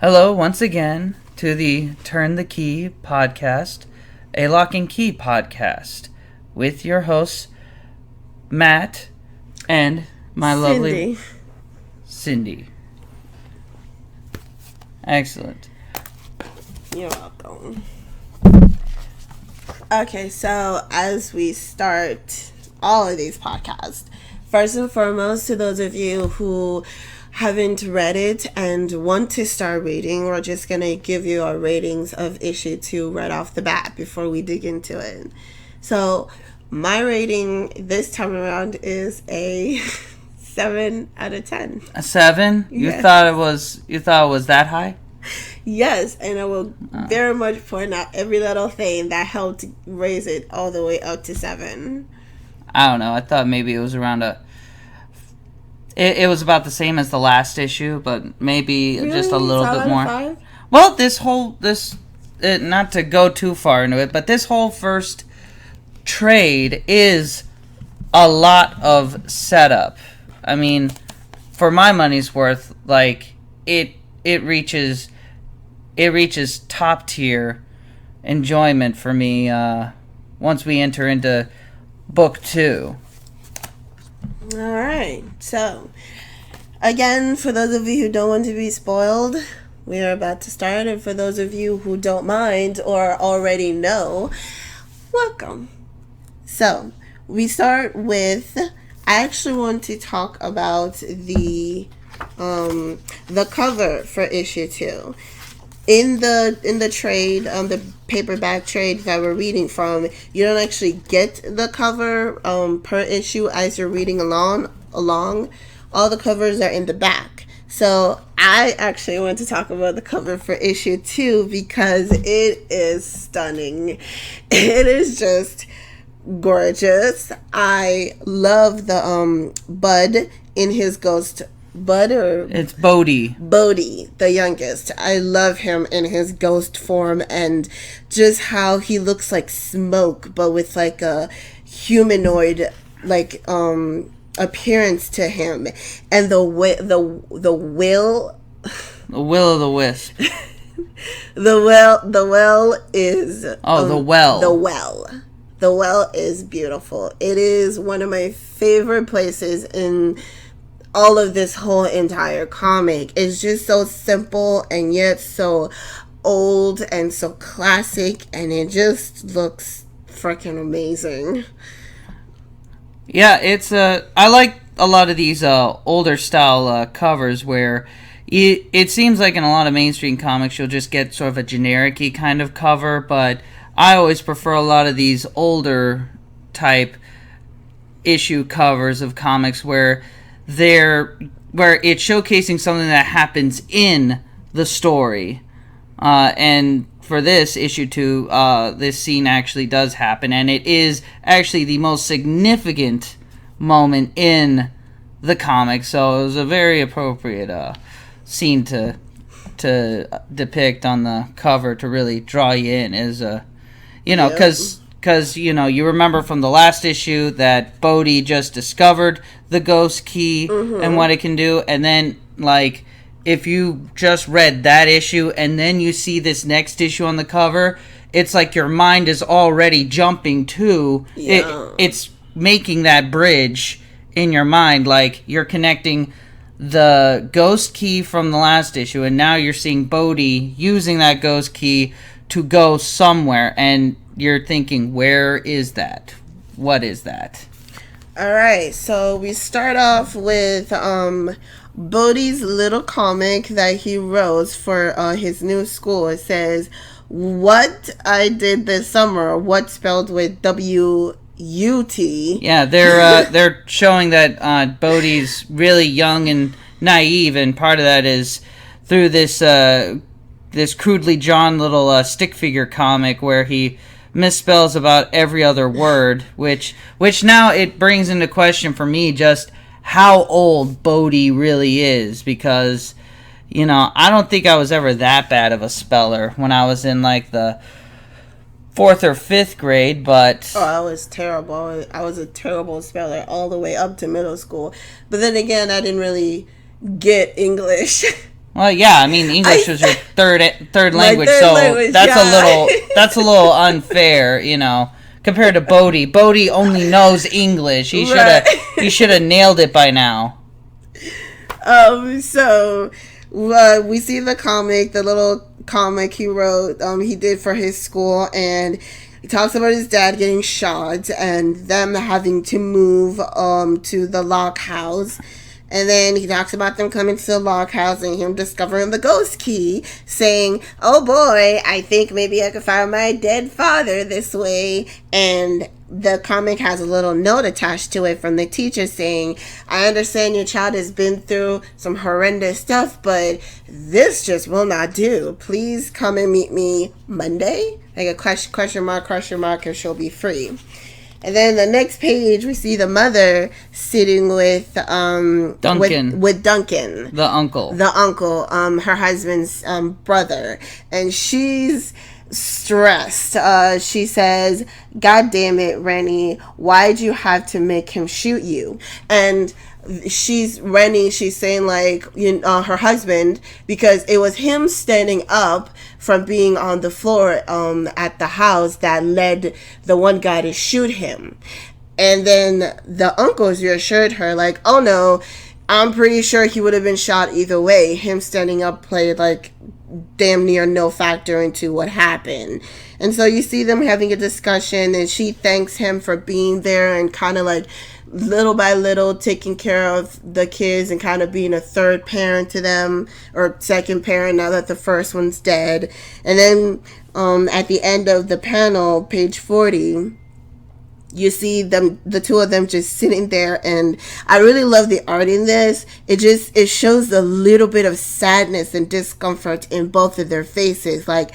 Hello, once again, to the Turn the Key podcast, a Lock and Key podcast, with your hosts, Matt and my lovely Cindy. Excellent. You're welcome. Okay, so as we start all of these podcasts, first and foremost, to those of you who haven't read it and want to start reading, we're just going to give you our ratings of issue 2 right off the bat before we dig into it. So my rating this time around is a 7 out of 10. A 7? Yes. You thought it was that high? Yes, and I will very much point out every little thing that helped raise it all the way up to 7. I don't know. I thought maybe it was around It was about the same as the last issue, but maybe Really? just a little Solid bit more. 5? Well, not to go too far into it, but this whole first trade is a lot of setup. I mean, for my money's worth, like it reaches top tier enjoyment for me once we enter into book 2. Alright, so again, for those of you who don't want to be spoiled, we are about to start, and for those of you who don't mind or already know, welcome. So, we start with, I actually want to talk about the cover for issue 2. In the trade, the paperback trade that we're reading from, you don't actually get the cover per issue as you're reading along. All the covers are in the back. So I actually want to talk about the cover for issue 2 because it is stunning. It is just gorgeous. I love the Bud in his ghost. It's Bode. Bode, the youngest. I love him in his ghost form and just how he looks like smoke, but with like a humanoid appearance to him, and the will of the wisp. the well is the well. The well is beautiful. It is one of my favorite places in all of this whole entire comic. It's just so simple and yet so old and so classic, and it just looks freaking amazing. Yeah, I like a lot of these older style covers where it seems like in a lot of mainstream comics you'll just get sort of a generic-y kind of cover, but I always prefer a lot of these older type issue covers of comics where it's showcasing something that happens in the story. And for this issue 2, this scene actually does happen, and it is actually the most significant moment in the comic, so it was a very appropriate scene to depict on the cover to really draw you in, because you remember from the last issue that Bode just discovered the ghost key and what it can do, and then like if you just read that issue and then you see this next issue on the cover, it's like your mind is already jumping to it's making that bridge in your mind, like you're connecting the ghost key from the last issue, and now you're seeing Bode using that ghost key to go somewhere, and you're thinking, where is that? What is that? Alright, so we start off with Bode's little comic that he wrote for his new school. It says, "What I did this summer," what spelled with W-U-T. Yeah, they're showing that Bode's really young and naive, and part of that is through this crudely drawn little stick figure comic where he misspells about every other word, which now it brings into question for me just how old Bode really is, because I don't think I was ever that bad of a speller when I was in like the 4th or 5th grade, but I was terrible. I was a terrible speller all the way up to middle school, but then again I didn't really get English Well, yeah, I mean, English was your third language, third so language, that's yeah. a little unfair, compared to Bode. Bode only knows English. Right. He should have nailed it by now. So we see the comic, the little comic he wrote, he did for his school, and he talks about his dad getting shot and them having to move to the Locke house. And then he talks about them coming to the Locke house and him discovering the ghost key, saying, "Oh boy, I think maybe I could find my dead father this way." And the comic has a little note attached to it from the teacher saying, "I understand your child has been through some horrendous stuff, but this just will not do. Please come and meet me Monday." Like a question mark, and she'll be free. And then the next page, we see the mother sitting with Duncan. With Duncan, the uncle, her husband's brother, and she's stressed. She says, "God damn it, Rennie, why'd you have to make him shoot you?" And she's saying like, her husband, because it was him standing up from being on the floor at the house that led the one guy to shoot him. And then the uncles reassured her like, "Oh no, I'm pretty sure he would have been shot either way. Him standing up played like damn near no factor into what happened." And so you see them having a discussion, and she thanks him for being there and kind of like little by little taking care of the kids and kind of being a third parent to them, or second parent now that the first one's dead. And then at the end of the panel, page 40, you see them, the two of them just sitting there, and I really love the art in this. It shows a little bit of sadness and discomfort in both of their faces. Like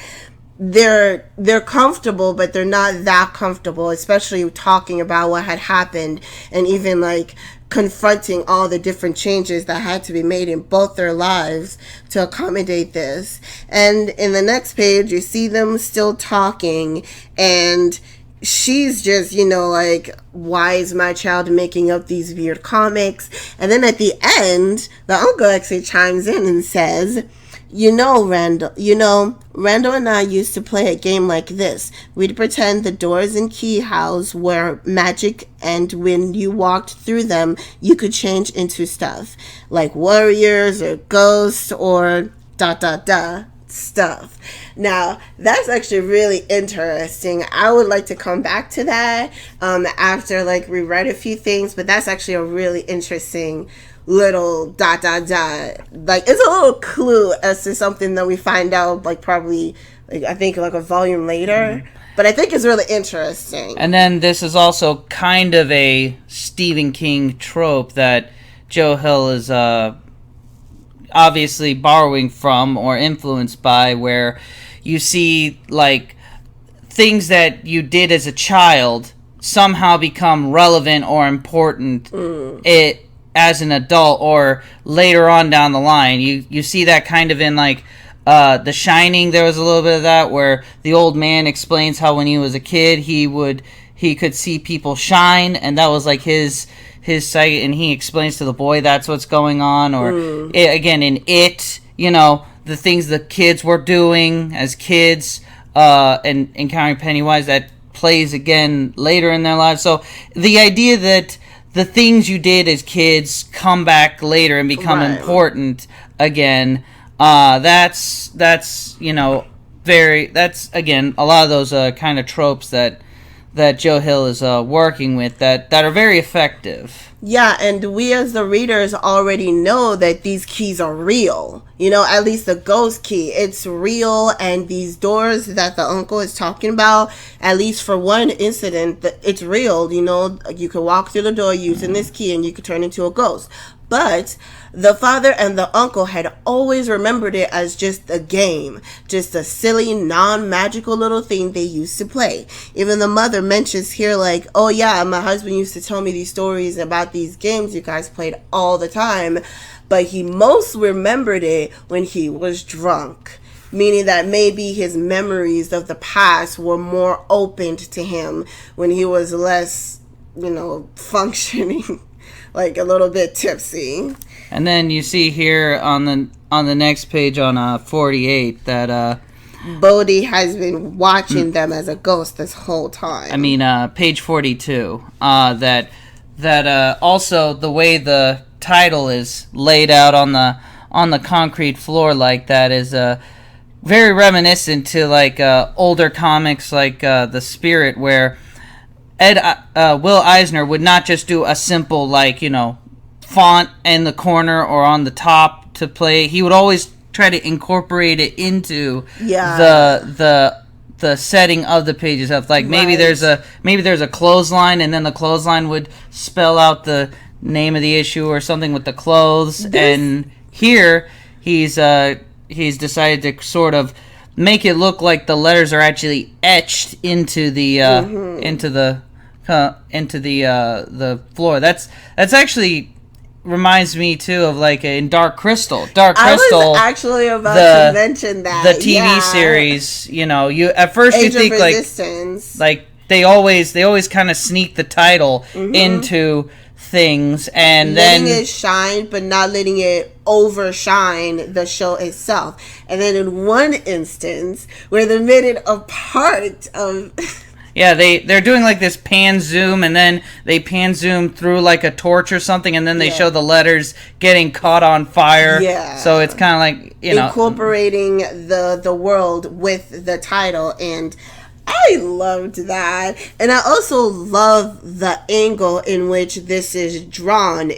they're comfortable, but they're not that comfortable, especially talking about what had happened and even like confronting all the different changes that had to be made in both their lives to accommodate this. And in the next page, you see them still talking, and she's just, like, why is my child making up these weird comics? And then at the end, the uncle actually chimes in and says, Randall and I used to play a game like this. We'd pretend the doors in Key House were magic, and when you walked through them, you could change into stuff like warriors or ghosts or ... stuff. Now, that's actually really interesting. I would like to come back to that after rewrite a few things, but that's actually a really interesting little ... Like, it's a little clue as to something that we find out probably I think a volume later. Mm-hmm. But I think it's really interesting. And then this is also kind of a Stephen King trope that Joe Hill is obviously borrowing from or influenced by, where you see things that you did as a child somehow become relevant or important as an adult or later on down the line. You see that kind of in The Shining. There was a little bit of that where the old man explains how when he was a kid he could see people shine, and that was his sight, and he explains to the boy that's what's going on. Or again in It, the things the kids were doing as kids and encountering Pennywise, that plays again later in their lives. So the idea that the things you did as kids come back later and become important again, that's again a lot of those kind of tropes that Joe Hill is working with that are very effective. Yeah, and we as the readers already know that these keys are real. At least the ghost key, it's real, and these doors that the uncle is talking about, at least for one incident, it's real. You could walk through the door using this key and you could turn into a ghost. But the father and the uncle had always remembered it as just a game, just a silly, non-magical little thing they used to play. Even the mother mentions here oh yeah, my husband used to tell me these stories about these games you guys played all the time, but he most remembered it when he was drunk. Meaning that maybe his memories of the past were more opened to him when he was less, functioning. like a little bit tipsy. And then you see here on the next page on 48 that Bode has been watching them as a ghost this whole time. I mean page 42 that also the way the title is laid out on the concrete floor like that is very reminiscent to like older comics like The Spirit, where Will Eisner would not just do a simple like font in the corner or on the top to play. He would always try to incorporate it into the setting of the pages of like maybe there's a clothesline, and then the clothesline would spell out the name of the issue or something with the clothes. And here he's decided to sort of make it look like the letters are actually etched into the the floor. That's actually reminds me too of like in Dark Crystal. I was actually about to mention that the TV series. You at first Age you think of Resistance. like they always kind of sneak the title into things and letting then it shine, but not letting it overshine the show itself. And then in one instance where they made it a part of yeah, they're doing like this pan zoom, and then they pan zoom through like a torch or something, and then they show the letters getting caught on fire. Yeah. So it's kind of like, incorporating the world with the title, and I loved that. And I also love the angle in which this is drawn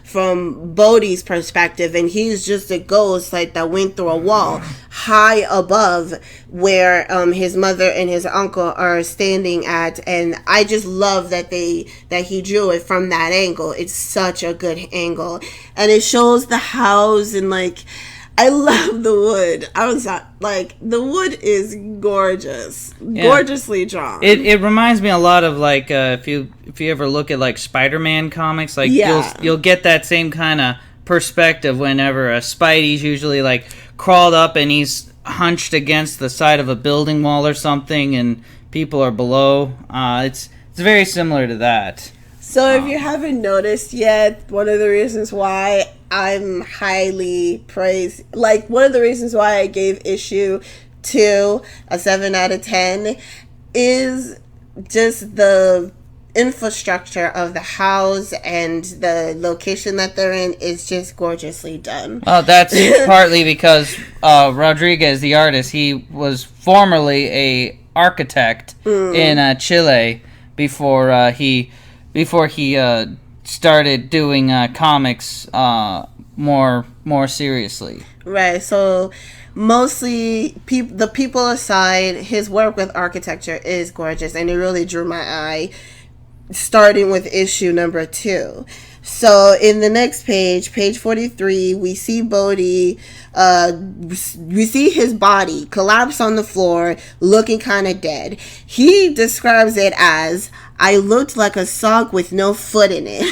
from Bode's perspective, and he's just a ghost like that went through a wall high above where his mother and his uncle are standing at. And I just love that he drew it from that angle. It's such a good angle, and it shows the house, and like I love the wood. I was like, the wood is gorgeous, gorgeously drawn. It reminds me a lot of like if you ever look at like Spider-Man comics, like you'll get that same kind of perspective whenever Spidey's usually like crawled up and he's hunched against the side of a building wall or something, and people are below. It's very similar to that. So if you haven't noticed yet, one of the reasons why I'm highly praised, like one of the reasons why I gave issue 2 a 7 out of 10 is just the infrastructure of the house and the location that they're in is just gorgeously done. Oh, that's partly because Rodriguez, the artist, he was formerly a architect in Chile before he started doing comics more seriously. Right. So mostly the people aside, his work with architecture is gorgeous, and it really drew my eye, starting with issue number 2. So in the next page 43, we see Bode, we see his body collapse on the floor, looking kind of dead. He describes it as, I looked like a sock with no foot in it.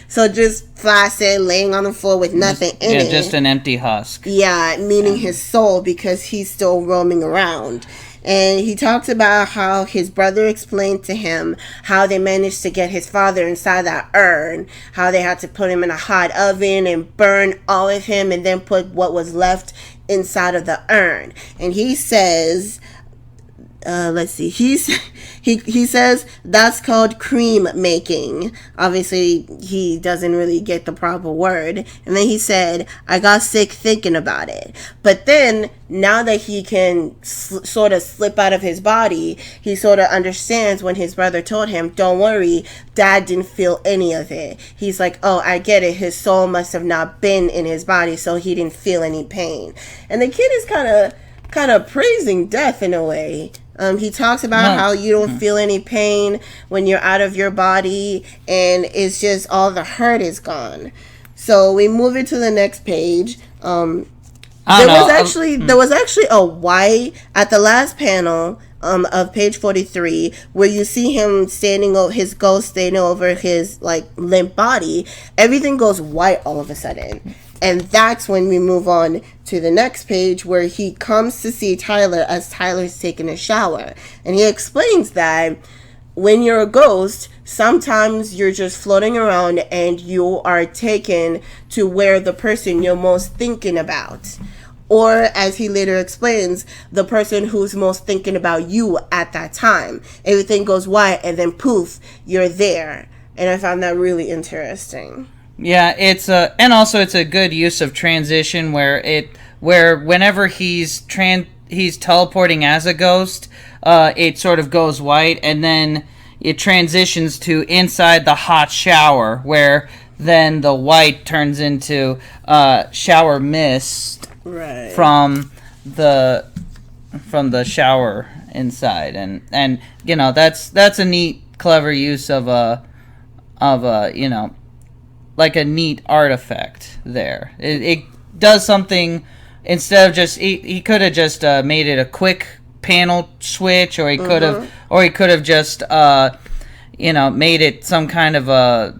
So just flaccid, laying on the floor with nothing in it. Yeah, just an empty husk. Yeah, meaning his soul, because he's still roaming around. And he talks about how his brother explained to him how they managed to get his father inside that urn, how they had to put him in a hot oven and burn all of him and then put what was left inside of the urn. And he says, let's see, he says that's called cream making. Obviously, he doesn't really get the proper word. And then he said, I got sick thinking about it. But then, now that he can sort of slip out of his body, he sort of understands when his brother told him, don't worry, Dad didn't feel any of it. He's like, oh, I get it. His soul must have not been in his body, so he didn't feel any pain. And the kid is kind of praising death in a way. He talks about how you don't feel any pain when you're out of your body, and it's just all the hurt is gone. So we move into the next page. There was actually a white at the last panel of page 43 where you see him standing over his ghost standing over his like limp body. Everything goes white all of a sudden. And that's when we move on to the next page where he comes to see Tyler as Tyler's taking a shower. And he explains that when you're a ghost, sometimes you're just floating around and you are taken to where the person you're most thinking about. Or, as he later explains, the person who's most thinking about you at that time. Everything goes white and then poof, you're there. And I found that really interesting. Yeah, it's and also it's a good use of transition where whenever he's teleporting as a ghost, it sort of goes white, and then it transitions to inside the hot shower, where then the white turns into shower mist from the shower inside, and you know that's a neat, clever use of a you know, like a neat artifact there. It does something. Instead of just, he could have just made it a quick panel switch, or he could have just, you know, made it some kind of a,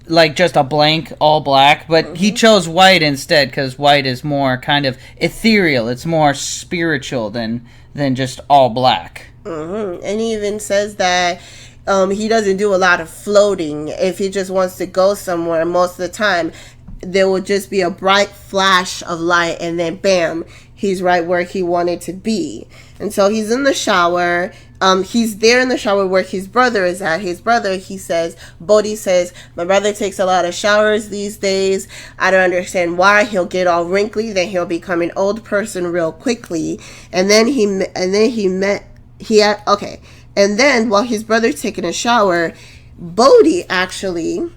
like just a blank all black. But he chose white instead, because white is more kind of ethereal. It's more spiritual than just all black. And he even says that he doesn't do a lot of floating. If he just wants to go somewhere, most of the time there will just be a bright flash of light, and then bam, he's right where he wanted to be. And so he's in the shower. He's there in the shower where his brother is at. His brother, Bode says, my brother takes a lot of showers these days. I don't understand why. He'll get all wrinkly, then he'll become an old person real quickly. And then and then while his brother's taking a shower, Bode actually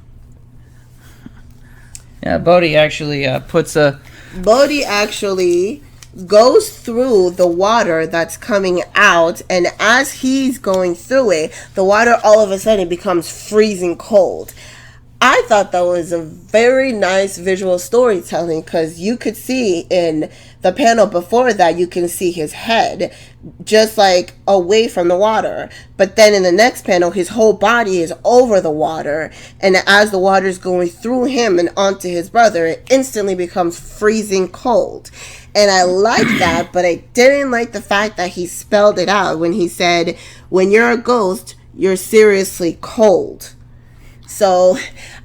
goes through the water that's coming out, and as he's going through it, the water all of a sudden becomes freezing cold. I thought that was a very nice visual storytelling, because you could see in the panel before that, you can see his head just like away from the water. But then in the next panel, his whole body is over the water. And as the water is going through him and onto his brother, it instantly becomes freezing cold. And I like that, but I didn't like the fact that he spelled it out when he said, when you're a ghost, you're seriously cold. So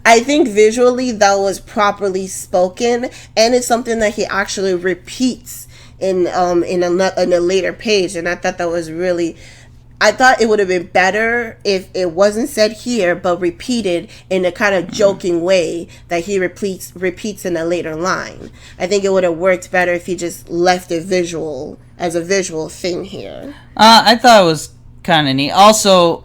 I think visually that was properly spoken, and it's something that he actually repeats in a later page. And I thought that was really, I thought it would have been better if it wasn't said here, but repeated in a kind of joking way that he repeats in a later line. I think it would have worked better if he just left it visual as a visual thing here. I thought it was kind of neat. Also,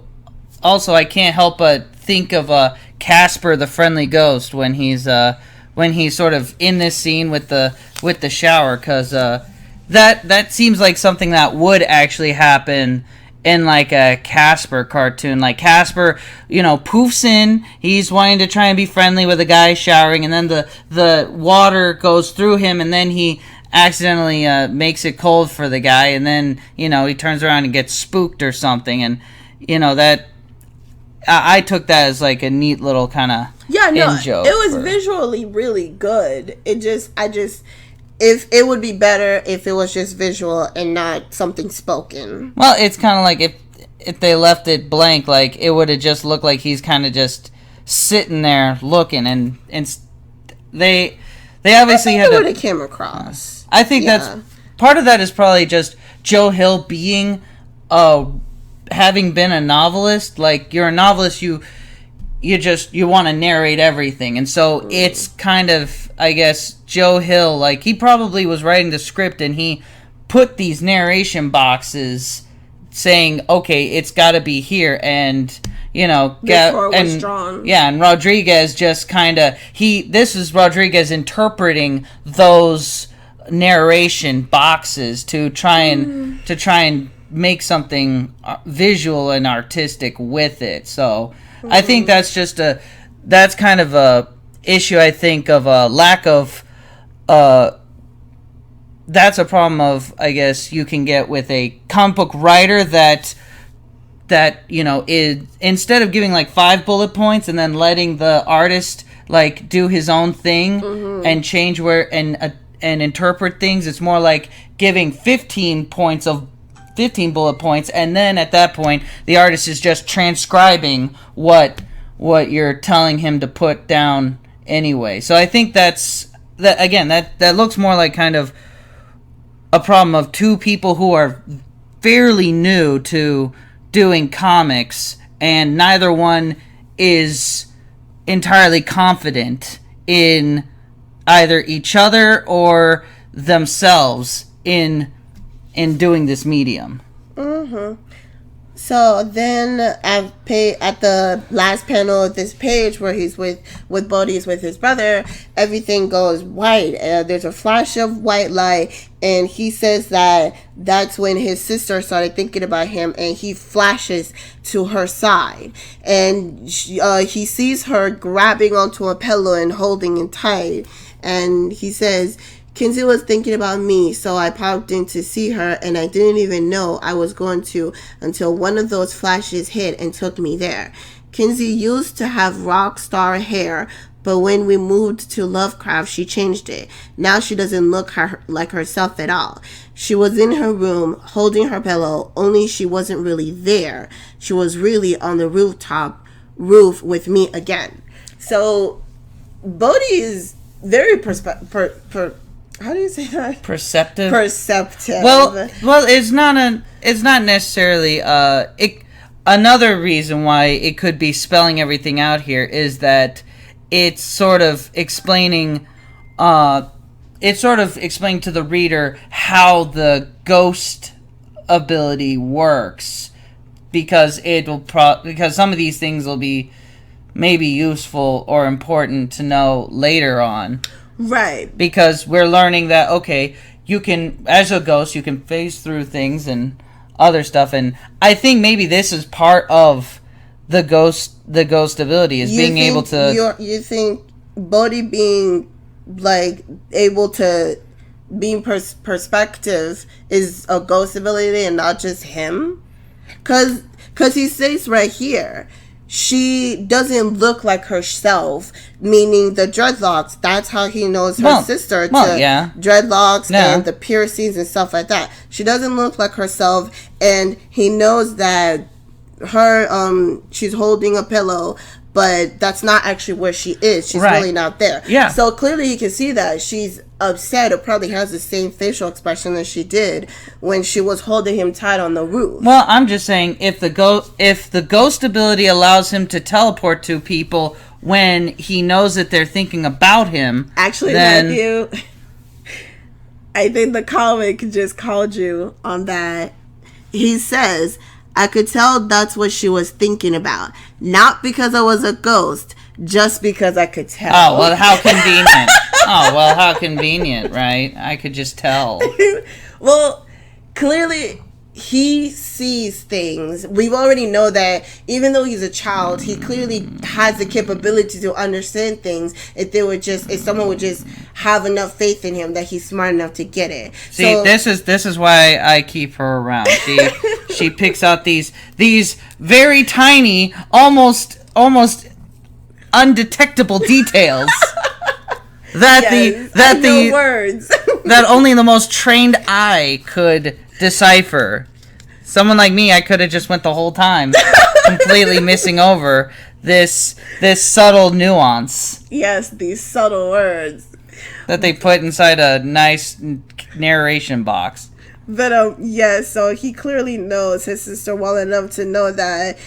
I can't help but think of Casper the Friendly Ghost when he's sort of in this scene with the shower, because that seems like something that would actually happen in like a Casper cartoon. Like Casper, you know, poofs in, he's wanting to try and be friendly with a guy showering, and then the water goes through him, and then he accidentally makes it cold for the guy, and then, you know, he turns around and gets spooked or something. And you know, that I took that as like a neat little kind of in-joke. It was visually really good. If it would be better if it was just visual and not something spoken. Well, it's kind of like if they left it blank, like it would have just looked like he's kind of just sitting there looking, and they obviously had to came across. I think that's part of that is probably just Joe Hill being having been a novelist. Like, you're a novelist, you want to narrate everything, and so it's kind of, I guess, Joe Hill, like, he probably was writing the script and he put these narration boxes saying, okay, it's got to be here, and you know, before it was drawn. Yeah, and Rodriguez just kind of this is Rodriguez interpreting those narration boxes to try and make something visual and artistic with it. So I think that's kind of a issue, I think, of a lack of that's a problem of, I guess, you can get with a comic book writer that you know, is, instead of giving like 5 bullet points and then letting the artist like do his own thing and change where and interpret things, it's more like giving 15 points of 15 bullet points, and then at that point the artist is just transcribing what you're telling him to put down anyway. So I think that looks more like kind of a problem of two people who are fairly new to doing comics, and neither one is entirely confident in either each other or themselves in doing this medium. Mm-hmm. So then at the last panel of this page where he's with Bode is with his brother, everything goes white. There's a flash of white light, and he says that that's when his sister started thinking about him, and he flashes to her side, and he sees her grabbing onto a pillow and holding it tight, and he says, Kinsey was thinking about me, so I popped in to see her, and I didn't even know I was going to until one of those flashes hit and took me there. Kinsey used to have rock star hair, but when we moved to Lovecraft, she changed it. Now she doesn't look like herself at all. She was in her room holding her pillow, only she wasn't really there. She was really on the roof with me again. So Bode is very how do you say that? Perceptive. Perceptive. Well, it's not necessarily another reason why it could be spelling everything out here is that it's sort of explaining to the reader how the ghost ability works, because because some of these things will be maybe useful or important to know later on. Right. Because we're learning that, okay, you can, as a ghost, you can phase through things and other stuff. And I think maybe this is part of the ghost ability, is being able to... You think Bode being, like, able to... being perspective is a ghost ability and not just him? Because he says right here... She doesn't look like herself, meaning the dreadlocks. That's how he knows her sister. Dreadlocks and the piercings and stuff like that. She doesn't look like herself, and he knows that she's holding a pillow, but that's not actually where she is. She's really not there. Yeah. So clearly you can see that she's upset, or probably has the same facial expression that she did when she was holding him tight on the roof. Well, I'm just saying, if the ghost ability allows him to teleport to people when he knows that they're thinking about him, actually, then Matthew, I think the comic just called you on that. He says, I could tell that's what she was thinking about. Not because I was a ghost, just because I could tell. Oh, well, how convenient. How convenient, right? I could just tell. Well, clearly he sees things. We already know that even though he's a child, he clearly has the capability to understand things if someone would just have enough faith in him that he's smart enough to get it. See, this is why I keep her around. She picks out these very tiny, almost undetectable details that only the most trained eye could decipher. Someone like me, I could have just went the whole time completely missing over this subtle nuance. Yes, these subtle words that they put inside a nice narration box. But yes, so he clearly knows his sister well enough to know that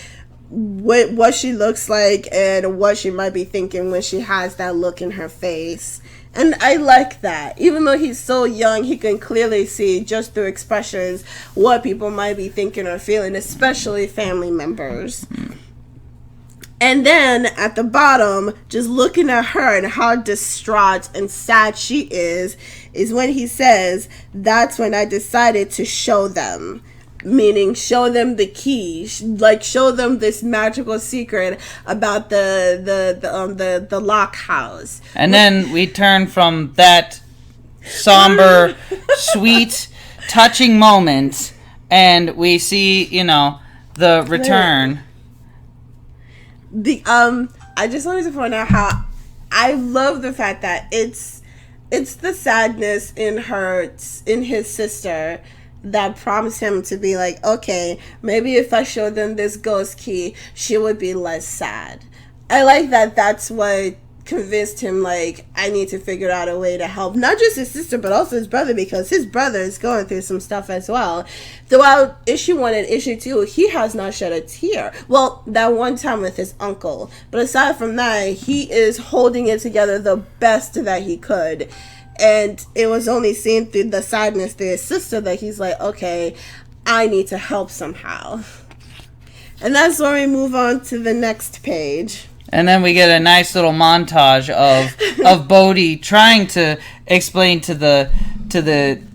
what she looks like and what she might be thinking when she has that look in her face. And I like that. Even though he's so young, he can clearly see just through expressions what people might be thinking or feeling, especially family members. And then at the bottom, just looking at her and how distraught and sad she is when he says, that's when I decided to show them. Meaning show them the key, like show them this magical secret about the Locke house. And then we turn from that somber, sweet, touching moment, and we see, the return. I just wanted to point out how I love the fact that it's the sadness in his sister that prompts him to be like, okay, maybe if I show them this ghost key, she would be less sad. I like that that's what convinced him, like, I need to figure out a way to help not just his sister but also his brother, because his brother is going through some stuff as well. Throughout issue 1 and issue 2, he has not shed a tear. Well, that one time with his uncle, but aside from that, he is holding it together the best that he could. And it was only seen through the sadness through his sister that he's like, okay, I need to help somehow. And that's where we move on to the next page. And then we get a nice little montage of Bode trying to explain to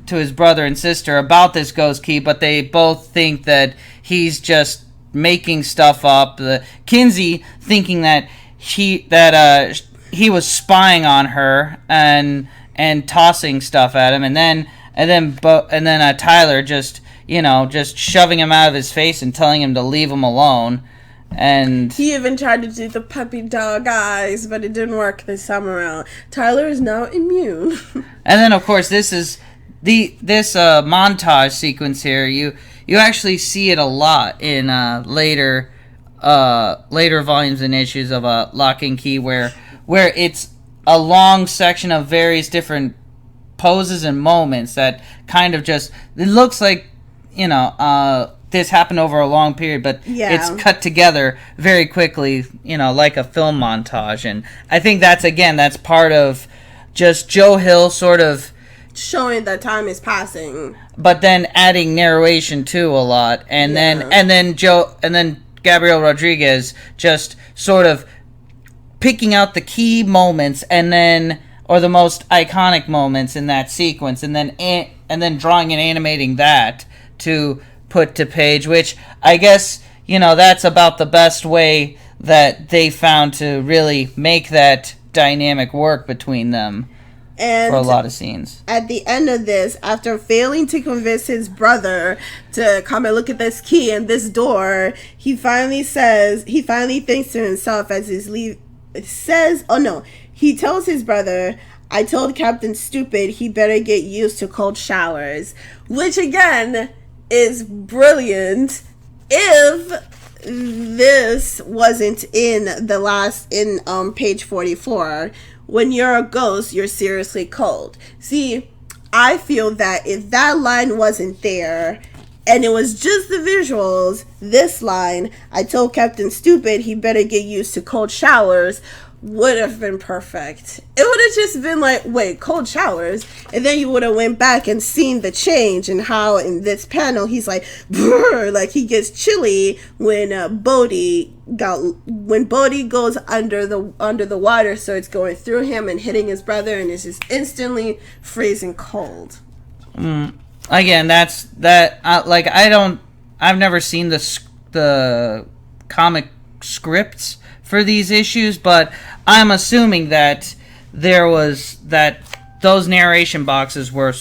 his brother and sister about this ghost key, but they both think that he's just making stuff up. Kinsey thinking that he was spying on her and tossing stuff at him, and then Tyler just shoving him out of his face and telling him to leave him alone. And he even tried to do the puppy dog eyes, but it didn't work this time around. Tyler is now immune. And then, of course, this is this montage sequence here. You actually see it a lot in later volumes and issues of Locke and Key, where it's a long section of various different poses and moments that kind of just, it looks like this happened over a long period, but it's cut together very quickly, like a film montage. And I think that's part of just Joe Hill sort of showing that time is passing, but then adding narration too a lot, and then Gabriel Rodriguez just sort of picking out the key moments or the most iconic moments in that sequence, and then drawing and animating that to put to page, which I guess that's about the best way that they found to really make that dynamic work between them. And for a lot of scenes. At the end of this, after failing to convince his brother to come and look at this key and this door, he finally thinks to himself as he's he tells his brother, I told Captain Stupid he better get used to cold showers, which again is brilliant. If this wasn't in page 44, when you're a ghost, you're seriously cold. See, I feel that if that line wasn't there and it was just the visuals, this line, I told Captain Stupid he better get used to cold showers, would have been perfect. It would have just been like, wait, cold showers? And then you would have went back and seen the change and how in this panel he's like, brrr, like he gets chilly when Bode goes under the water, so it's going through him and hitting his brother, and it's just instantly freezing cold. Again, I've never seen the comic scripts for these issues, but I'm assuming that those narration boxes were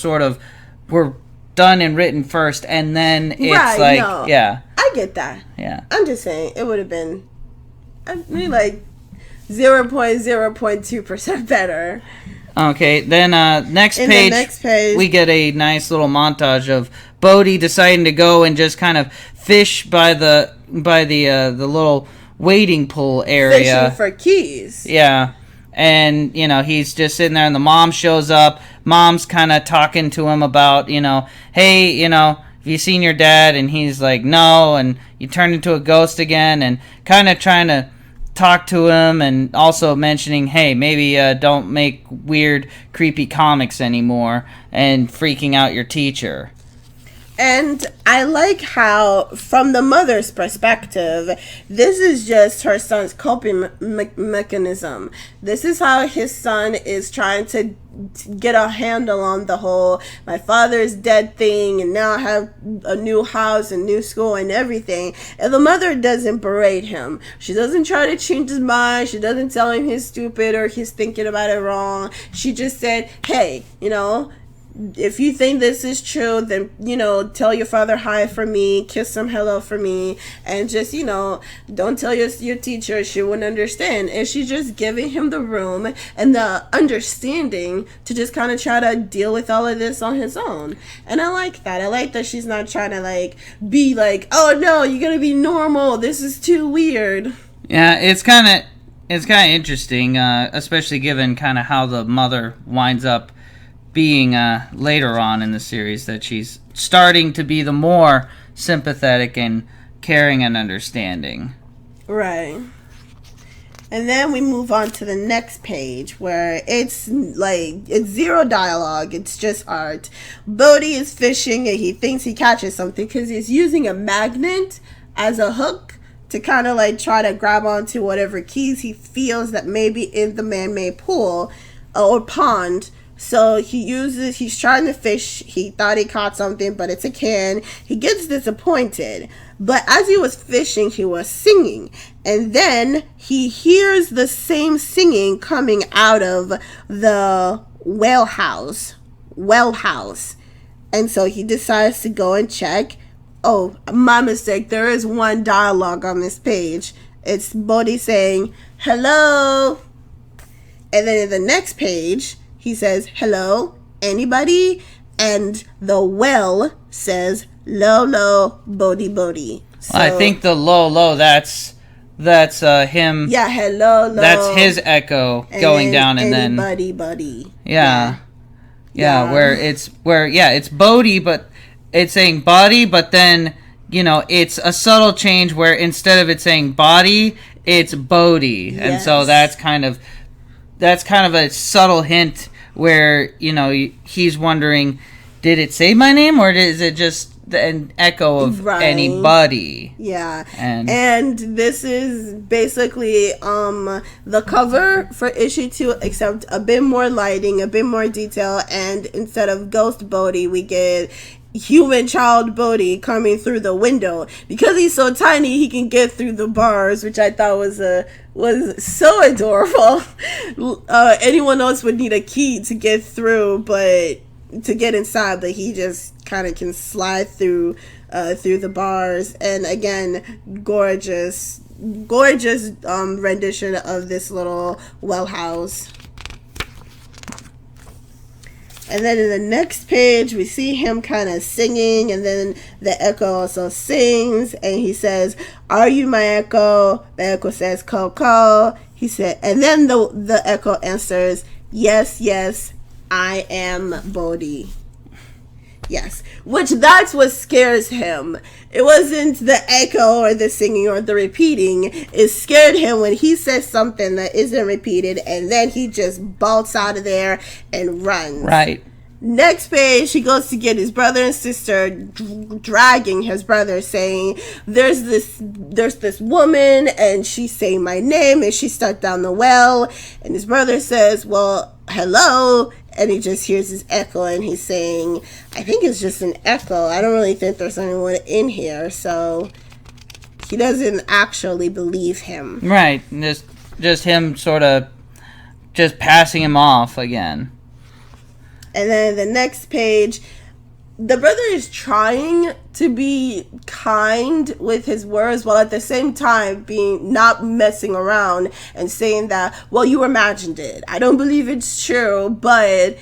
done and written first, and then it's I get that. Yeah, I'm just saying it would have been, I mean, like 0.02% better. Okay, then next page, we get a nice little montage of Bode deciding to go and just kind of fish by the little wading pool area. Fishing for keys. Yeah. And, he's just sitting there and the mom shows up. Mom's kind of talking to him about, hey, have you seen your dad? And he's like, no. And you turned into a ghost again, and kind of trying to talk to him, and also mentioning, hey, maybe don't make weird, creepy comics anymore, and freaking out your teacher. And I like how, from the mother's perspective, this is just her son's coping mechanism. This is how his son is trying to get a handle on the whole my father's dead thing, and now I have a new house and new school and everything. And the mother doesn't berate him. She doesn't try to change his mind. She doesn't tell him he's stupid or he's thinking about it wrong. She just said, hey, if you think this is true, then, tell your father hi for me, kiss him hello for me, and just, don't tell your teacher, she wouldn't understand. And she's just giving him the room and the understanding to just kind of try to deal with all of this on his own. And I like that. I like that she's not trying to, like, be like, oh, no, you're going to be normal. This is too weird. Yeah, it's kind of interesting, especially given kind of how the mother winds up being later on in the series, that she's starting to be the more sympathetic and caring and understanding. Right. And then we move on to the next page where it's zero dialogue. It's just art. Bode is fishing and he thinks he catches something because he's using a magnet as a hook to kind of like try to grab onto whatever keys he feels that may be in the man-made pool or pond. So he's trying to fish. He thought he caught something, but it's a can. He gets disappointed. But as he was fishing, he was singing. And then he hears the same singing coming out of the well house. And so he decides to go and check. Oh, my mistake. There is one dialogue on this page. It's Bode saying, hello. And then in the next page, he says, hello, anybody? And the well says, lo, Bode. So, I think the lo, that's him. Yeah, hello, lo. That's his echo going down, and then buddy. Yeah, where it's Bode, but it's saying body, but then it's a subtle change where instead of it saying body, it's Bode, and so that's kind of a subtle hint where he's wondering, did it say my name or is it just an echo of anybody? Yeah. And this is basically the cover for issue 2, except a bit more lighting, a bit more detail, and instead of ghost Bode, we get human child Bode coming through the window. Because he's so tiny, he can get through the bars, which I thought was so adorable. Anyone else would need a key to get through, but to get inside, but he just kind of can slide through the bars. And again, gorgeous rendition of this little well house. And then in the next page, we see him kind of singing, and then the echo also sings, and he says, are you my echo? The echo says, Coco. He said, and then the echo answers, yes, I am Bode. Yes, which that's what scares him. It wasn't the echo or the singing or the repeating. It scared him when he says something that isn't repeated, and then he just bolts out of there and runs. Right. Next page, he goes to get his brother and sister, dragging his brother, saying, there's this woman, and she's saying my name, and she's stuck down the well. And his brother says, well, hello. And he just hears his echo, and he's saying, I think it's just an echo. I don't really think there's anyone in here. So he doesn't actually believe him. Right. Just him sort of just passing him off again. And then the next page, the brother is trying to be kind with his words while at the same time being not messing around and saying that, well, you imagined it. I don't believe it's true, but,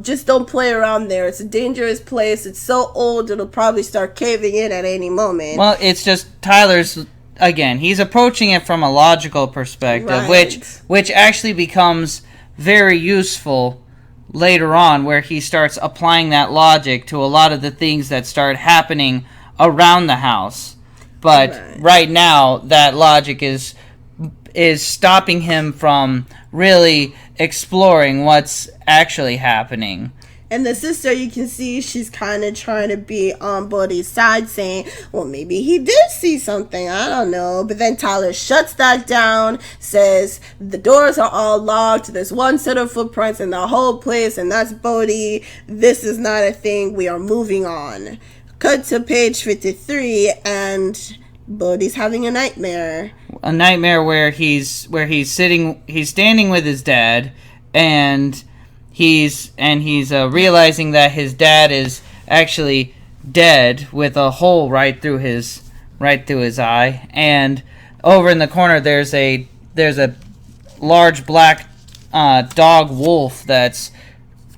just don't play around there. It's a dangerous place. It's so old, it'll probably start caving in at any moment. Well, it's just Tyler's, again, he's approaching it from a logical perspective, right. which actually becomes very useful later on, where he starts applying that logic to a lot of the things that start happening around the house. But right now, that logic is stopping him from really exploring what's actually happening. And the sister, you can see she's kind of trying to be on Bode's side, saying, well, maybe he did see something. I don't know. But then Tyler shuts that down, says the doors are all locked. There's one set of footprints in the whole place, and that's Bode. This is not a thing. We are moving on. Cut to page 53, and Bode's having a nightmare. A nightmare where he's standing with his dad, and he's realizing that his dad is actually dead with a hole right through his eye. And over in the corner, there's a large black dog wolf that's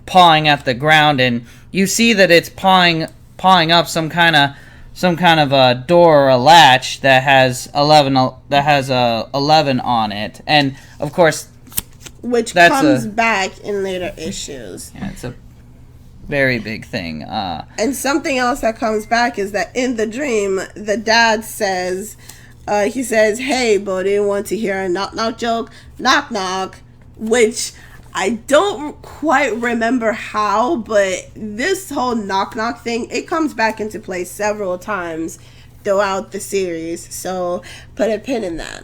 pawing at the ground, and you see that it's pawing up some kind of a door or a latch that has 11 on it, and of course, which comes back in later issues. Yeah, it's a very big thing. And something else that comes back is that in the dream, the dad says, he says, "Hey, Bode, want to hear a knock knock joke? Knock knock," which I don't quite remember how, but this whole knock knock thing, it comes back into play several times throughout the series. So put a pin in that.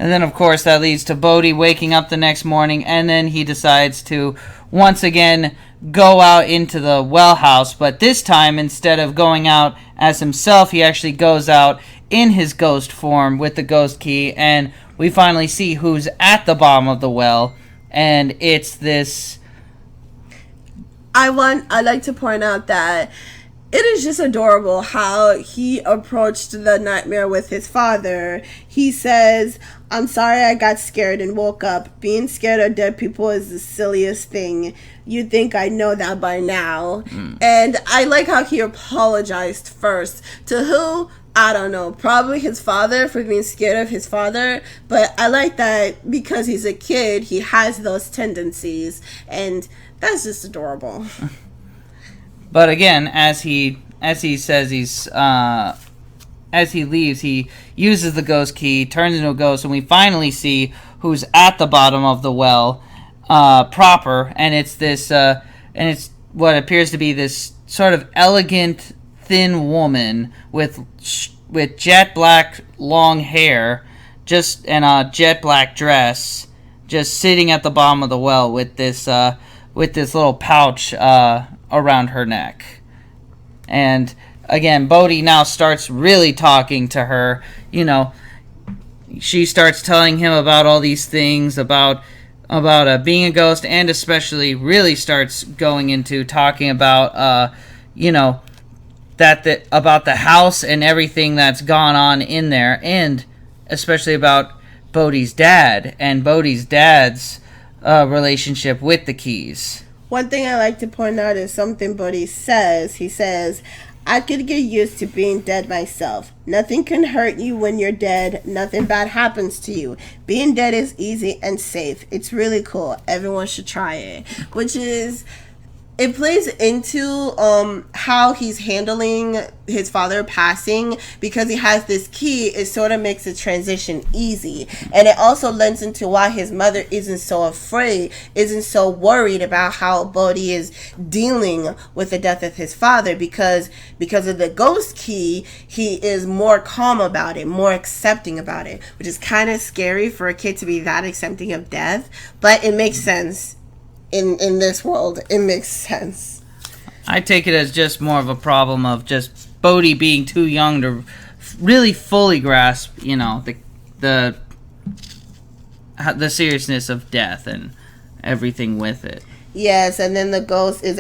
And then, of course, that leads to Bode waking up the next morning, and then he decides to once again go out into the well house. But this time, instead of going out as himself, he actually goes out in his ghost form with the ghost key, and we finally see who's at the bottom of the well, and it's this... I'd like to point out that it is just adorable how he approached the nightmare with his father. He says, "I'm sorry I got scared and woke up. Being scared of dead people is the silliest thing. You'd think I know that by now." And I like how he apologized first. To who? I don't know. Probably his father for being scared of his father. But I like that because he's a kid, he has those tendencies. And that's just adorable. But again, as he says as he leaves, he uses the ghost key, turns into a ghost, and we finally see who's at the bottom of the well proper, and it's this and it's what appears to be this sort of elegant, thin woman with jet black long hair, just in a jet black dress, just sitting at the bottom of the well with this little pouch around her neck. And again, Bode now starts really talking to her. You know, she starts telling him about all these things about being a ghost, and especially really starts going into talking about about the house and everything that's gone on in there, and especially about Bode's dad and Bode's dad's relationship with the keys. One thing I like to point out is something Bode says. He says, "I could get used to being dead myself. Nothing can hurt you when you're dead. Nothing bad happens to you. Being dead is easy and safe. It's really cool. Everyone should try it." Which is... it plays into how he's handling his father passing. Because he has this key, it sort of makes the transition easy. And it also lends into why his mother isn't so afraid, isn't so worried about how Bode is dealing with the death of his father. Because of the ghost key, he is more calm about it, more accepting about it. Which is kind of scary for a kid to be that accepting of death. But it makes sense. In this world, it makes sense. I take it as just more of a problem of just Bode being too young to really fully grasp, the seriousness of death and everything with it. Yes, and then the ghost is,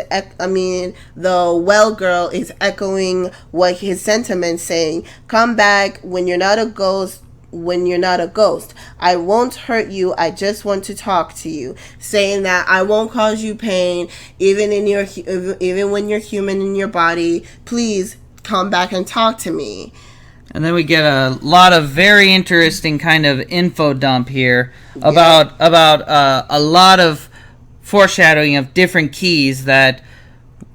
the well girl is echoing what his sentiments saying. "Come back when you're not a ghost. When you're not a ghost. I won't hurt you. I just want to talk to you." Saying that I won't cause you pain, even when you're human in your body. Please come back and talk to me. And then we get a lot of very interesting kind of info dump here about a lot of foreshadowing of different keys that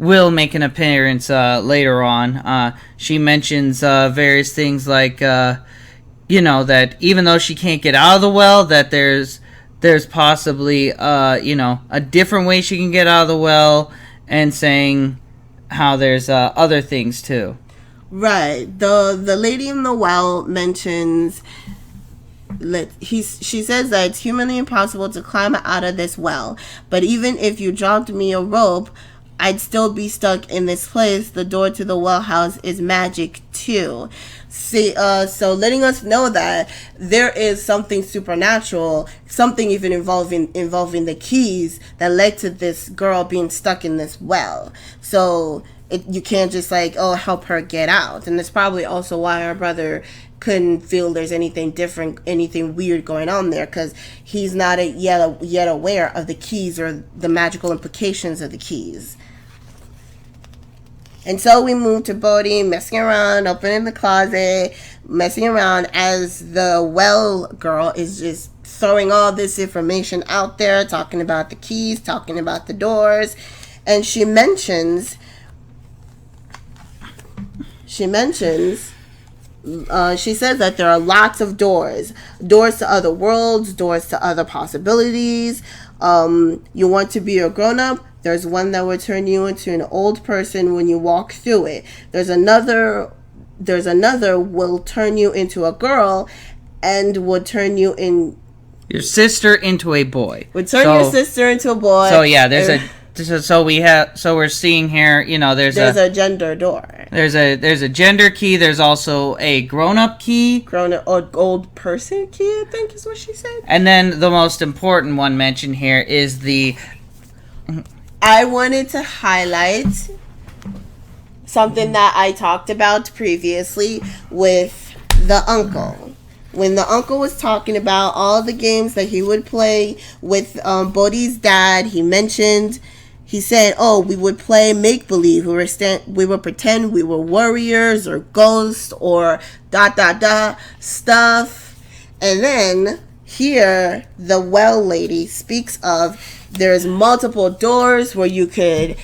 will make an appearance later on. She mentions various things like that even though she can't get out of the well, that there's possibly a different way she can get out of the well, and saying how there's other things too. Right. The lady in the well mentions she says that it's humanly impossible to climb out of this well, but even if you dropped me a rope, I'd still be stuck in this place. The door to the well house is magic too. So letting us know that there is something supernatural, something even involving the keys that led to this girl being stuck in this well. So you can't just like, oh, help her get out. And that's probably also why our brother couldn't feel there's anything different, anything weird going on there, because he's not yet aware of the keys or the magical implications of the keys. And so we moved to Bode, messing around, opening the closet, messing around as the well girl is just throwing all this information out there, talking about the keys, talking about the doors. And she mentions, she says that there are lots of doors to other worlds, doors to other possibilities. You want to be a grown-up? There's one that will turn you into an old person when you walk through it. There's another will turn you into a girl and will turn you in... Your sister into a boy. Would turn your sister into a boy. So yeah, so we're seeing here, there's a gender door. There's a gender key. There's also a grown-up key. Grown-up or old person key, I think is what she said. And then the most important one mentioned here is the... I wanted to highlight something that I talked about previously with the uncle. When the uncle was talking about all the games that he would play with Bode's dad, he said, oh, we would play make-believe. We would pretend we were warriors or ghosts or ... stuff. And then here, the well lady speaks of there's multiple doors that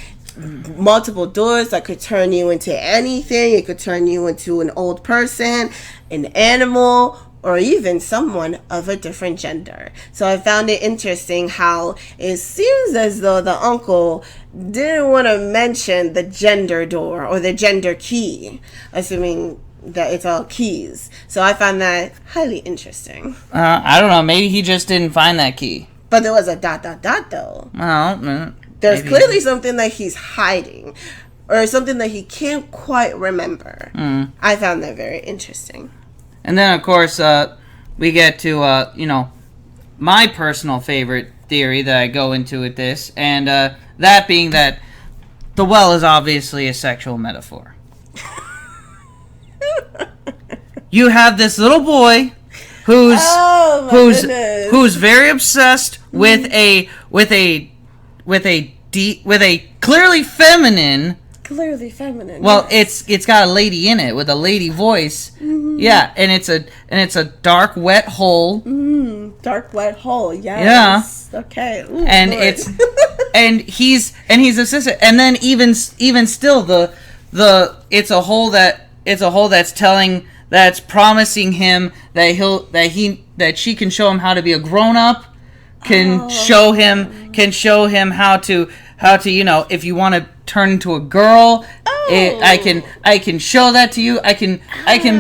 could turn you into anything. It could turn you into an old person, an animal, or even someone of a different gender. So I found it interesting how it seems as though the uncle didn't want to mention the gender door or the gender key, assuming that it's all keys. So I found that highly interesting. I don't know. Maybe he just didn't find that key. But there was a ... though. Well, there's clearly something that he's hiding, or something that he can't quite remember. I found that very interesting. And then, of course, we get to, my personal favorite theory that I go into with this, and that being that the well is obviously a sexual metaphor. You have this little boy who's very obsessed with a clearly feminine. Well, it's got a lady in it with a lady voice. Mm-hmm. Yeah, and it's a dark wet hole. Dark wet hole. Yes. Yeah. Okay. Ooh, and boy. It's and he's obsessed. And then even still it's a hole that's promising him that she can show him how to be a grown up, can show him how to if you want to turn into a girl, I can show that to you. I can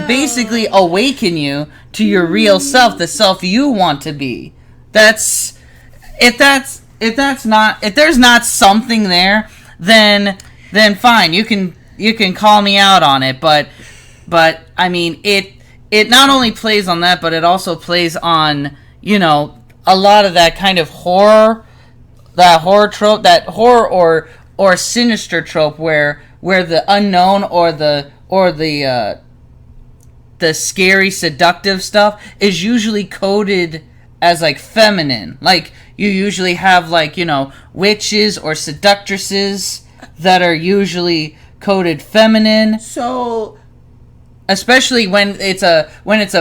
basically awaken you to your real self, the self you want to be. If there's not something there, then fine, you can call me out on it, but I mean, it not only plays on that, but it also plays on, a lot of that kind of horror, that horror trope, that horror or sinister trope where the unknown or the scary, seductive stuff is usually coded as like feminine. Like you usually have like, witches or seductresses that are usually coded feminine. So especially when it's a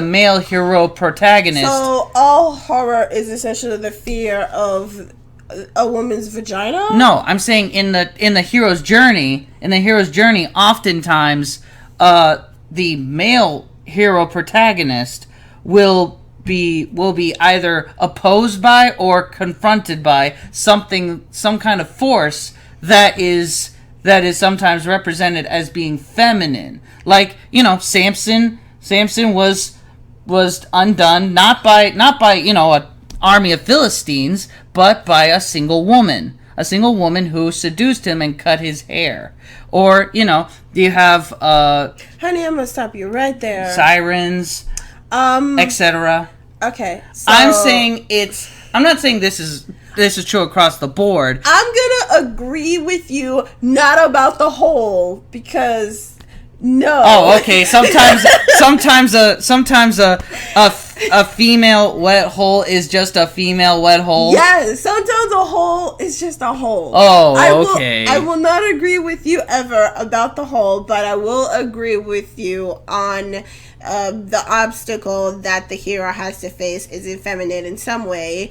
male hero protagonist. So all horror is essentially the fear of a woman's vagina? No, I'm saying in the hero's journey, oftentimes the male hero protagonist will be either opposed by or confronted by some kind of force that is sometimes represented as being feminine. Like, Samson was undone not by an army of Philistines, but by a single woman. a single woman who seduced him and cut his hair. Or, you know, do you have honey, I'm gonna stop you right there. sirens, etc. Okay, so I'm not saying this is true across the board. I'm gonna agree with you, not about the whole, because no. Oh, okay. Sometimes a female wet hole is just a female wet hole. Yes, sometimes a hole is just a hole. Oh, okay. I will not agree with you ever about the hole, but I will agree with you on the obstacle that the hero has to face is effeminate in some way.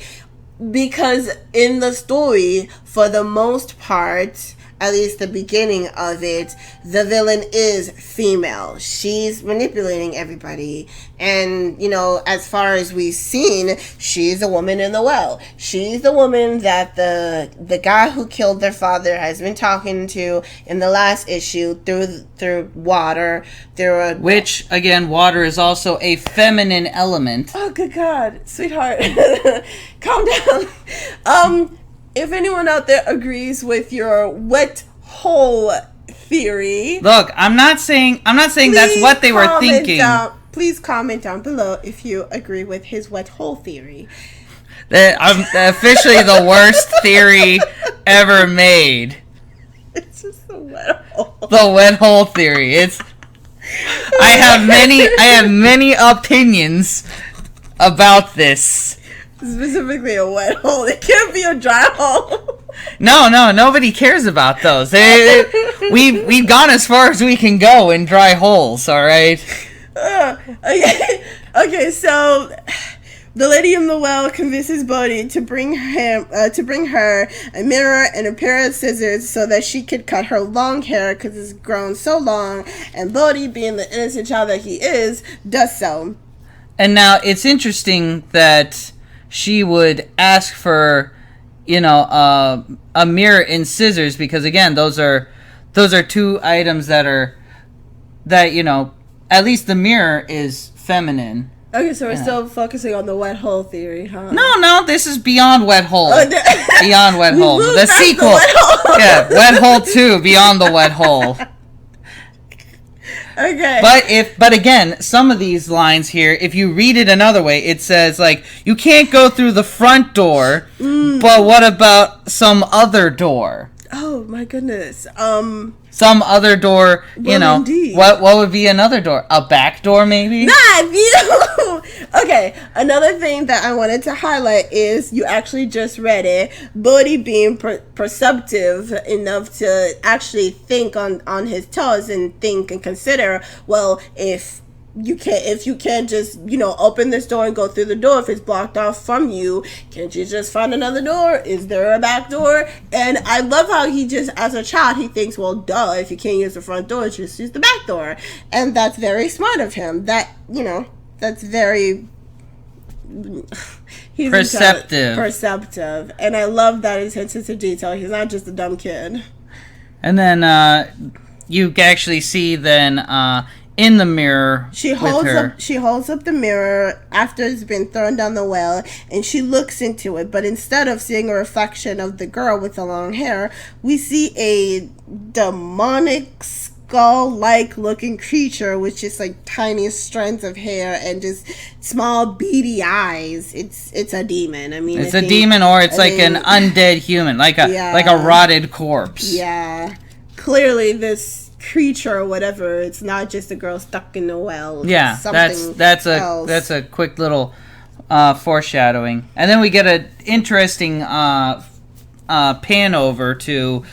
Because in the story, for the most part, at least the beginning of it, the villain is female. She's manipulating everybody. And, you know, as far as we've seen, she's a woman in the well. She's the woman that the guy who killed their father has been talking to in the last issue through water. Which, again, water is also a feminine element. Oh, good God. Sweetheart. Calm down. If anyone out there agrees with your wet hole theory, look, I'm not saying that's what they were thinking. Please comment down below if you agree with his wet hole theory. I'm officially the worst theory ever made. It's just the wet hole. The wet hole theory. I have many opinions about this. Specifically a wet hole. It can't be a dry hole. No, nobody cares about those. We've gone as far as we can go in dry holes, all right? Okay, so the lady in the well convinces Bode to bring her a mirror and a pair of scissors so that she could cut her long hair because it's grown so long, and Bode, being the innocent child that he is, does so. And now it's interesting that she would ask for, you know, a mirror and scissors because, again, those are two items that you know, at least the mirror is feminine. Okay, so we're still focusing on the wet hole theory, huh? No, this is Beyond Wet Hole. Beyond Wet Hole. The sequel. Yeah, Wet Hole 2, Beyond the Wet Hole. Okay. But again, some of these lines here, if you read it another way, it says, like, you can't go through the front door, but what about some other door? Oh, my goodness. Some other door, you know. Indeed. What would be another door? A back door, maybe? Not you! Okay, another thing that I wanted to highlight is you actually just read it. Bode being perceptive enough to actually think on his toes and think and consider, well, if you can't just, you know, open this door and go through the door if it's blocked off from you, can't you just find another door? Is there a back door? And I love how he just, as a child, he thinks, well, duh, if you can't use the front door, just use the back door. And that's very smart of him. That, you know, that's very he's perceptive. And I love that attention to detail. He's not just a dumb kid. And then you actually see then in the mirror she holds up the mirror after it's been thrown down the well, and she looks into it, but instead of seeing a reflection of the girl with the long hair, we see a demonic skull-like looking creature with just like tiny strands of hair and just small beady eyes. It's a demon. I mean, it's a demon, or it's like an undead human, like a rotted corpse. Yeah, clearly this creature or whatever, it's not just a girl stuck in a well. Yeah, that's a quick little foreshadowing. And then we get an interesting pan over to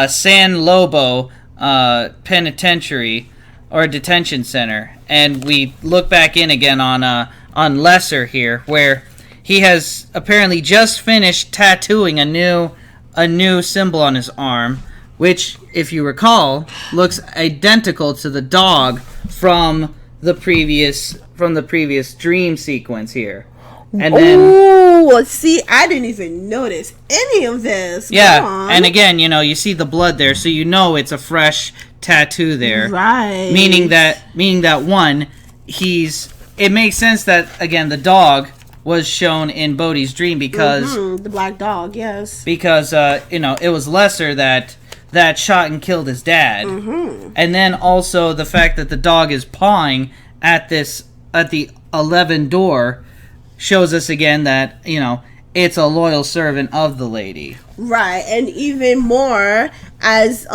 San Lobo Penitentiary or Detention Center, and we look back in again on Lesser here, where he has apparently just finished tattooing a new symbol on his arm, which, if you recall, looks identical to the dog from the previous dream sequence here. And then, see, I didn't even notice any of this. Yeah, and again, you know, you see the blood there, so you know it's a fresh tattoo there. Right. Meaning that one, it makes sense that, again, the dog was shown in Bode's dream because the black dog, yes, because it was Lesser that shot and killed his dad, and then also the fact that the dog is pawing at the 11 door shows us again that it's a loyal servant of the lady. Right, and even more as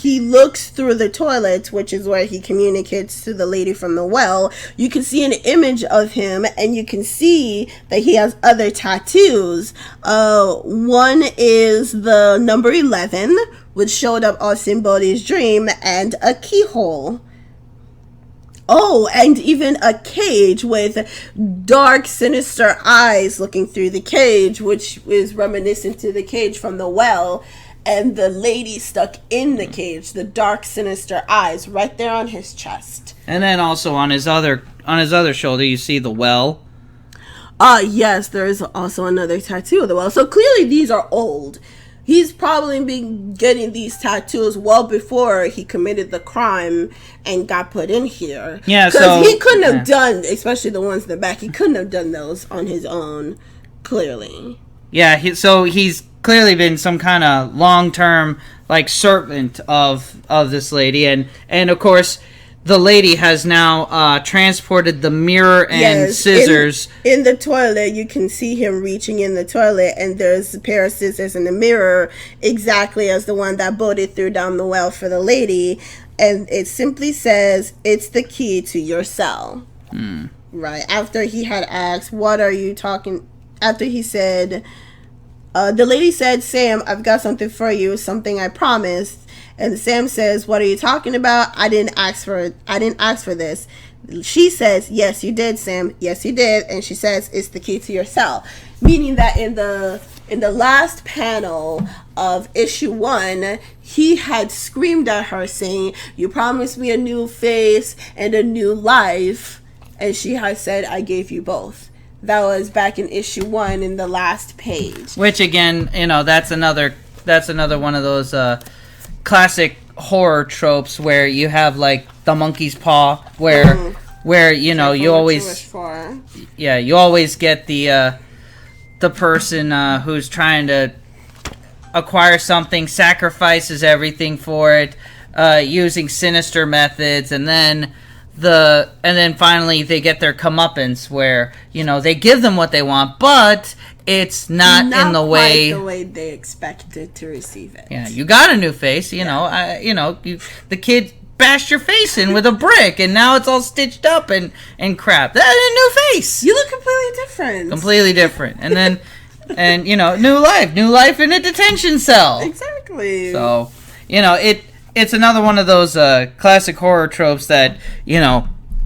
he looks through the toilet, which is where he communicates to the lady from the well, you can see an image of him, and you can see that he has other tattoos. One is the number 11, which showed up also in Bode's dream, and a keyhole. Oh, and even a cage with dark, sinister eyes looking through the cage, which is reminiscent to the cage from the well, and the lady stuck in the cage, the dark, sinister eyes right there on his chest. And then also on his other shoulder, you see the well. Yes, there is also another tattoo of the well. So clearly these are old. He's probably been getting these tattoos well before he committed the crime and got put in here. Yeah, because he couldn't have done, especially the ones in the back, he couldn't have done those on his own, clearly. Yeah, so he's clearly been some kind of long-term, servant of this lady. And of course, the lady has now transported the mirror and scissors. In the toilet, you can see him reaching in the toilet, and there's a pair of scissors in the mirror, exactly as the one that Bode threw down the well for the lady. And it simply says, "It's the key to your cell." Right. After he had asked, "What are you talking?" After he said, the lady said, "Sam, I've got something for you, something I promised." And Sam says, "What are you talking about? I didn't ask for this." She says, "Yes, you did, Sam. Yes, you did." And she says, "It's the key to your cell." Meaning that in the last panel of issue 1, he had screamed at her saying, "You promised me a new face and a new life." And she had said, "I gave you both." That was back in issue 1 in the last page. Which again, that's another one of those classic horror tropes where you have the monkey's paw, where you always get the person who's trying to acquire something, sacrifices everything for it, using sinister methods, and then finally they get their comeuppance where they give them what they want, but it's not in the way they expected to receive it. Yeah, you got a new face. The kid bashed your face in with a brick, and now it's all stitched up and crap. That's a new face. You look completely different. And then new life in a detention cell. Exactly. So it's another one of those classic horror tropes that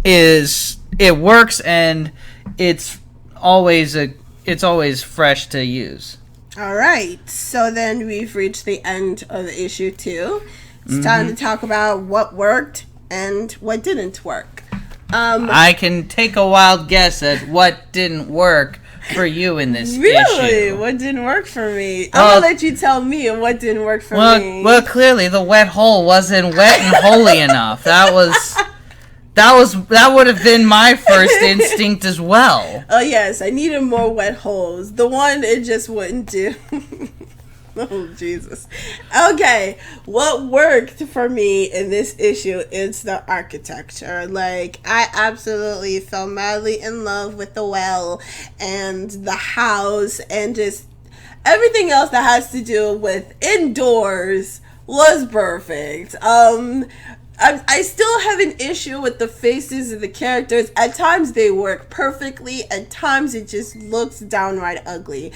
it works, and it's always fresh to use. All right, so then we've reached the end of issue 2. It's time to talk about what worked and what didn't work. I can take a wild guess at what didn't work for you in this issue. Really? What didn't work for me? I'm going to let you tell me what didn't work for me. Well, clearly the wet hole wasn't wet and holy enough. That would have been my first instinct as well. Oh, yes. I needed more wet holes. The one, it just wouldn't do. Oh, Jesus. Okay. What worked for me in this issue is the architecture. I absolutely fell madly in love with the well and the house, and just everything else that has to do with indoors was perfect. I still have an issue with the faces of the characters. At times they work perfectly. At times it just looks downright ugly.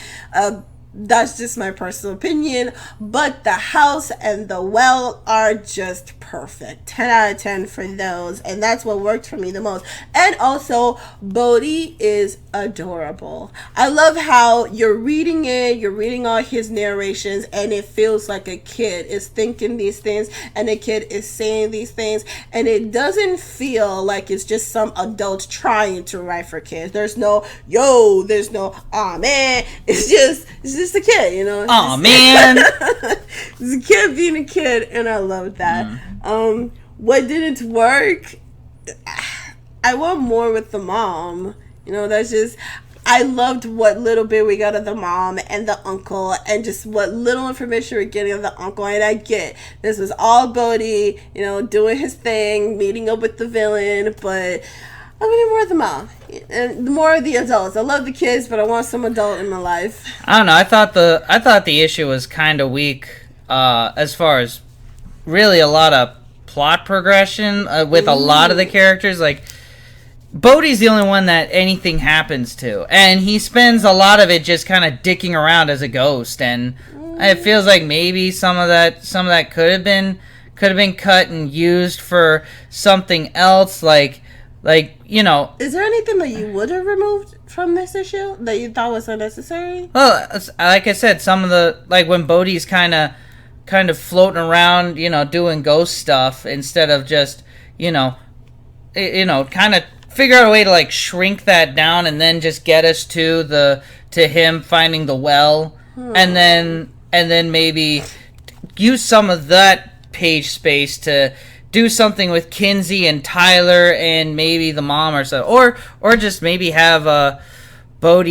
That's just my personal opinion. But the house and the well are just perfect. 10 out of 10 for those. And that's what worked for me the most. And also, Bode is adorable. I love how you're reading all his narrations, and it feels like a kid is thinking these things, and a kid is saying these things, and it doesn't feel like it's just some adult trying to write for kids. There's no aw man. It's just a kid, Aw man. It's a kid being a kid, and I love that. What didn't work? I want more with the mom. That's just, I loved what little bit we got of the mom and the uncle, and just what little information we're getting of the uncle. And I get this was all Bode, doing his thing, meeting up with the villain, but I need more of the mom and more of the adults. I love the kids, but I want some adult in my life. I don't know. I thought the issue was kind of weak as far as really a lot of plot progression with a lot of the characters. Like, Bodhi's the only one that anything happens to, and he spends a lot of it just kind of dicking around as a ghost, and it feels like maybe some of that could have been cut and used for something else, like Is there anything that you would have removed from this issue that you thought was unnecessary? Well, like I said, some of the, like, when Bodhi's kind of floating around, doing ghost stuff instead of just, kind of figure out a way to, like, shrink that down and then just get us to him finding the well, and then maybe use some of that page space to do something with Kinsey and Tyler and maybe the mom or so, or just maybe have Bode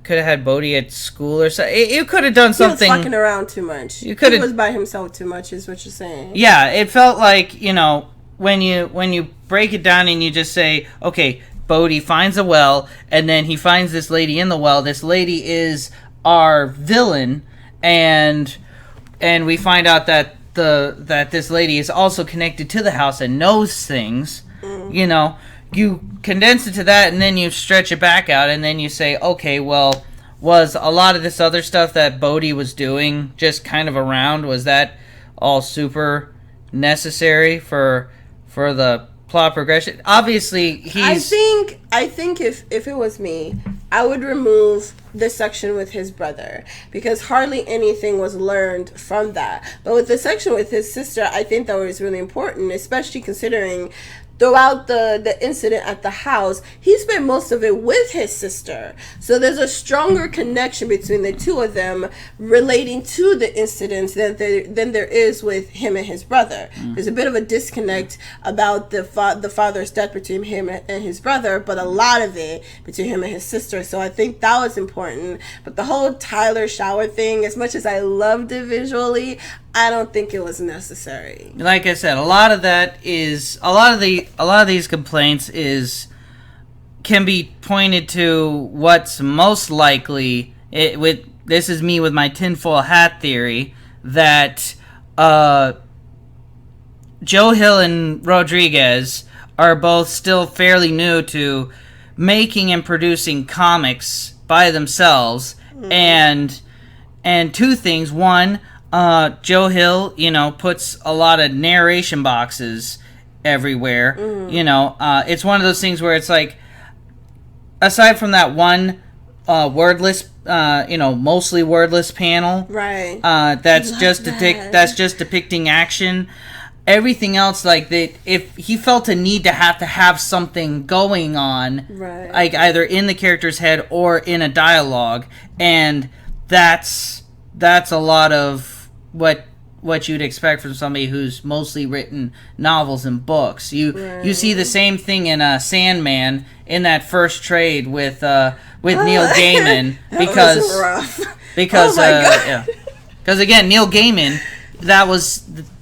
could have had Bode at school or so. You could have done something. He was fucking around too much. He was by himself too much, is what you're saying. Yeah, it felt like, when you break it down and you just say, okay, Bode finds a well, and then he finds this lady in the well. This lady is our villain, and we find out that this lady is also connected to the house and knows things. You condense it to that, and then you stretch it back out, and then you say, okay, well, was a lot of this other stuff that Bode was doing just kind of around, was that all super necessary for the plot progression? Obviously, he's... I think if it was me, I would remove the section with his brother, because hardly anything was learned from that. But with the section with his sister, I think that was really important, especially considering throughout the incident at the house, he spent most of it with his sister. So there's a stronger connection between the two of them relating to the incidents than there is with him and his brother. There's a bit of a disconnect about the father's death between him and his brother, but a lot of it between him and his sister. So I think that was important. But the whole Tyler shower thing, as much as I loved it visually, I don't think it was necessary. Like I said, a lot of these complaints can be pointed to what's most likely. This is me with my tinfoil hat theory that Joe Hill and Rodriguez are both still fairly new to making and producing comics by themselves, and two things. One, Joe Hill, puts a lot of narration boxes everywhere. It's one of those things where it's like, aside from that one wordless, mostly wordless panel, right? That's just depicting action. Everything else, like if he felt a need to have something going on, right, like either in the character's head or in a dialogue, and that's a lot of what you'd expect from somebody who's mostly written novels and books. You see the same thing in Sandman in that first trade with Neil Gaiman because again, Neil Gaiman,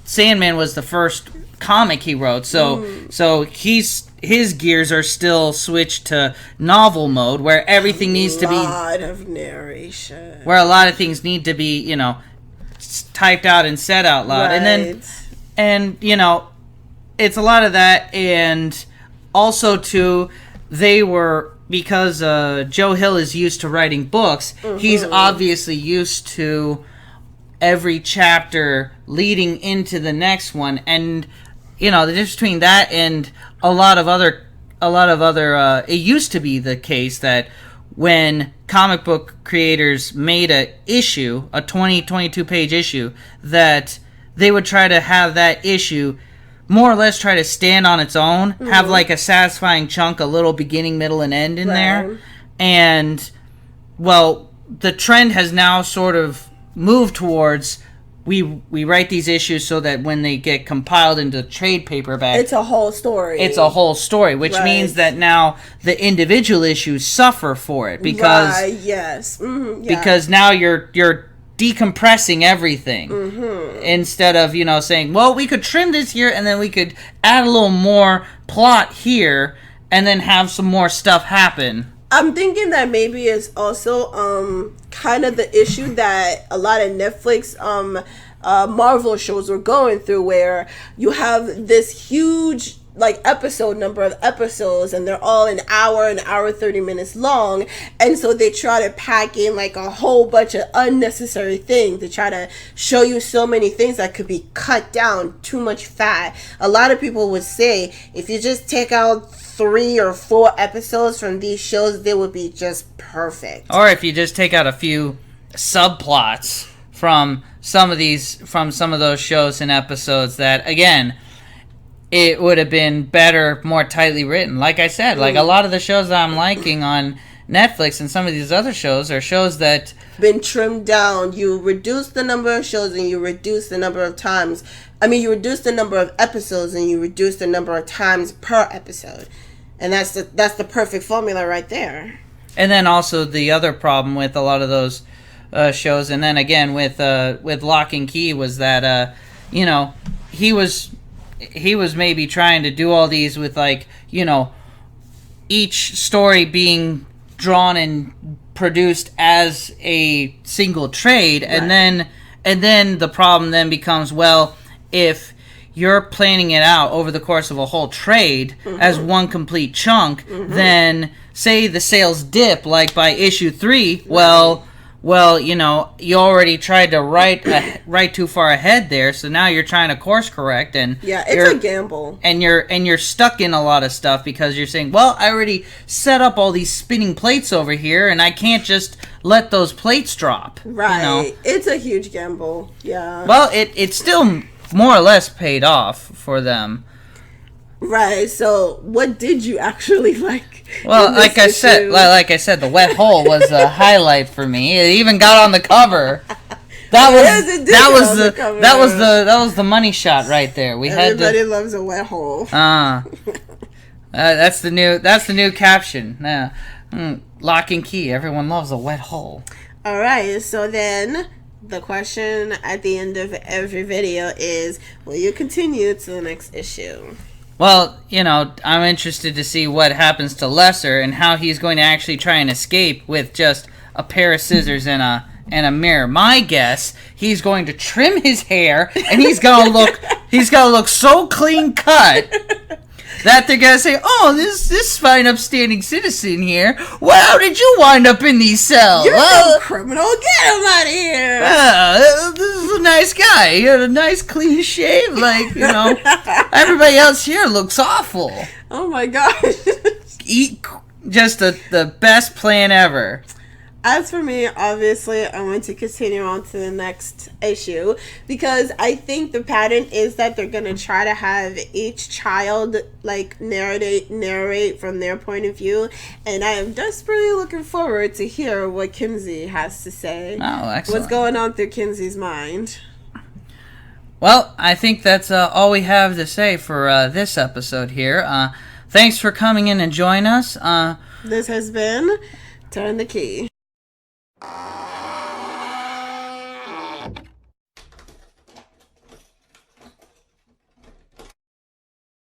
Sandman was the first comic he wrote, so his gears are still switched to novel mode, where everything needs to be a lot of narration, where a lot of things need to be typed out and said out loud, right. and it's a lot of that, and also too, because Joe Hill is used to writing books, he's obviously used to every chapter leading into the next one, and the difference between that and a lot of other it used to be the case that when comic book creators made a 22 page issue, that they would try to have that issue more or less try to stand on its own, have like a satisfying chunk, a little beginning, middle, and end in there. And well, the trend has now sort of moved towards we write these issues so that when they get compiled into trade paperback, it's a whole story. It's a whole story, which means that now the individual issues suffer for it because because now you're decompressing everything instead of saying, well, we could trim this here and then we could add a little more plot here and then have some more stuff happen. I'm thinking that maybe it's also kind of the issue that a lot of Netflix Marvel shows were going through, where you have this huge number of episodes, and they're all an hour 30 minutes long, and so they try to pack in a whole bunch of unnecessary things to try to show you so many things that could be cut down, too much fat. A lot of people would say if you just take out 3 or 4 episodes from these shows, they would be just perfect. Or if you just take out a few subplots from some of those shows and episodes, that again, it would have been better, more tightly written. Like I said, a lot of the shows that I'm liking on Netflix and some of these other shows are shows that been trimmed down. You reduce the number of shows and you reduce the number of times. You reduce the number of episodes and you reduce the number of times per episode. And that's the perfect formula right there. And then also the other problem with a lot of those shows, and then again with Locke and Key, was that he was maybe trying to do all these with each story being drawn and produced as a single trade, right. and then the problem then becomes, well, if you're planning it out over the course of a whole trade as one complete chunk, then say the sales dip by issue 3, well, you already tried to write too far ahead there, so now you're trying to course correct, and it's a gamble, and you're stuck in a lot of stuff because you're saying, well, I already set up all these spinning plates over here, and I can't just let those plates drop. Right, It's a huge gamble. Yeah. Well, it's still more or less paid off for them. Right. So, what did you actually like? Well, like I said, the wet hole was a highlight for me. It even got on the cover. That was the money shot right there. Everybody loves a wet hole. That's the new caption. Lock and Key. Everyone loves a wet hole. All right. So then, the question at the end of every video is, will you continue to the next issue? Well, I'm interested to see what happens to Lesser and how he's going to actually try and escape with just a pair of scissors and a mirror. My guess, he's going to trim his hair and he's gonna look so clean cut that they're gonna say, "Oh, this fine, upstanding citizen here. Well, how did you wind up in these cells? You're a criminal. Get him out of here. This is a nice guy. He had a nice clean shave. Everybody else here looks awful. Oh my gosh. Just the best plan ever." As for me, obviously, I want to continue on to the next issue because I think the pattern is that they're going to try to have each child narrate from their point of view, and I am desperately looking forward to hear what Kinsey has to say. Oh, excellent. What's going on through Kinsey's mind? Well, I think that's all we have to say for this episode here. Thanks for coming in and joining us. This has been Turn the Key.